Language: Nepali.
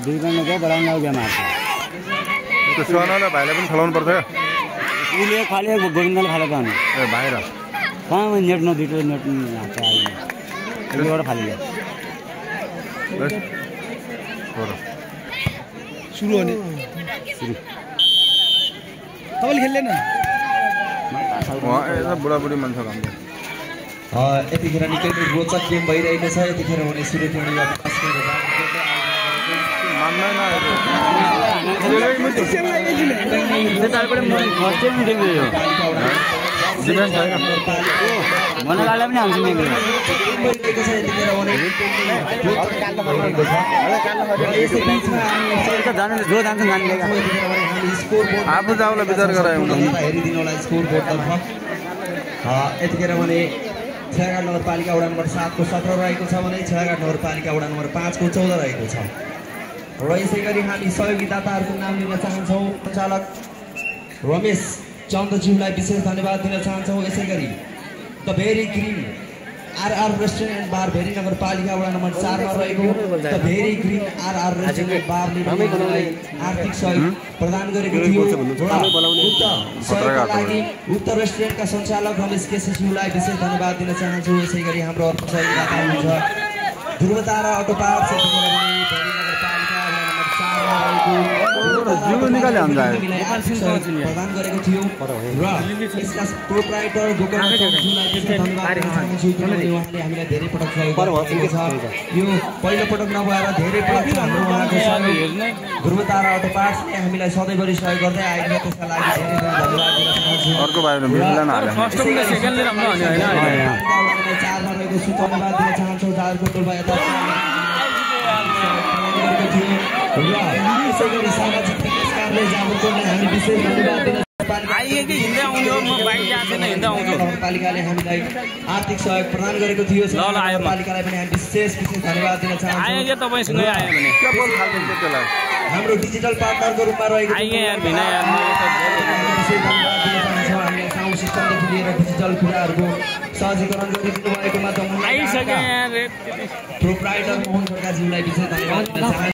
दुई गण्डा चाहिँ बढाउन लाग्यो मार्छ त्यो सुहानालाई भाइलाई पनि खेलाउनु पर्छ उसले खाले गोविन्दले खाले पाउनु ए बाहिर कहाँ नेट नदिएको नेट त्यसबाट खाली सुरु हुने सुरु तपाईँले खेल्दैन बुढाबुढी मान्छे काम यतिखेर निकै नै रोचक गेम भइरहेको छ यतिखेर हुने सुरु मनलाले पनि आउँछ आफू जाउला विचार गरायो हेरिदिनु होला स्कोर बोर्डतर्फ यतिखेर भने छेगाट नगरपालिका वडा नम्बर 7 को 17 रहेको छ भने छेगाट नगरपालिका वडा नम्बर 5 को 14 रहेको छ र यसै गरी हामी सहयोगीदाताहरूको नाम लिन चाहन्छौँ सञ्चालक रमेश चन्द्रज्यूलाई विशेष धन्यवाद दिन चाहन्छौँ यसै गरी the very green RR restaurant and bar very नगरपालिका वडा नम्बर 4 मा रहेको the very green RR restaurant and बारले हामीलाई आर्थिक सहयोग प्रदान गरेको थियो सहयोगका लागि उक्त रेस्टुरेन्टका सञ्चालक रमेश केसीज्यूलाई विशेष धन्यवाद दिन चाहन्छु यसै गरी हाम्रो अर्को सहयोगदाता हुनुहुन्छ ध्रुवतारा अटो पार्ट्स प्रदान गरेको थियो र यसका प्रोप्राइटर उहाँले हामीलाई धेरै पटक सहयोग गरेको छ यो पहिलो पटक नभएर धेरै पटक हाम्रो उहाँको सहयोग ध्रुवतारा अटो पार्ट्सले हामीलाई सधैँभरि सहयोग गर्दै आएको छ त्यसका लागि धेरै धेरै धन्यवाद दिन चाहन्छु अर्को भाइले मिल्दैन हाले सेकेन्डले राम्रो हो हैन 4 मा रहेको छु धन्यवाद दिन चाहन्छु दारको टोलमा यता सामाजिक पुरस्कारले जामुनकोलाई हामी विशेष धन्यवाद दिन नगरपालिकाले हामीलाई आर्थिक सहयोग प्रदान गरेको थियो नगरपालिकालाई पनि हामी विशेष धन्यवाद दिन चाहन्छौँ हाम्रो डिजिटल पार्टनरको रूपमा रहेको हामीले साउन्ड सिस्टमदेखि लिएर डिजिटल कुराहरूको सहजीकरण गरिदिनु भएकोमा प्रोप्राइटर मोहन सरकारज्यूलाई विशेष धन्यवाद दिन चाहन्छु।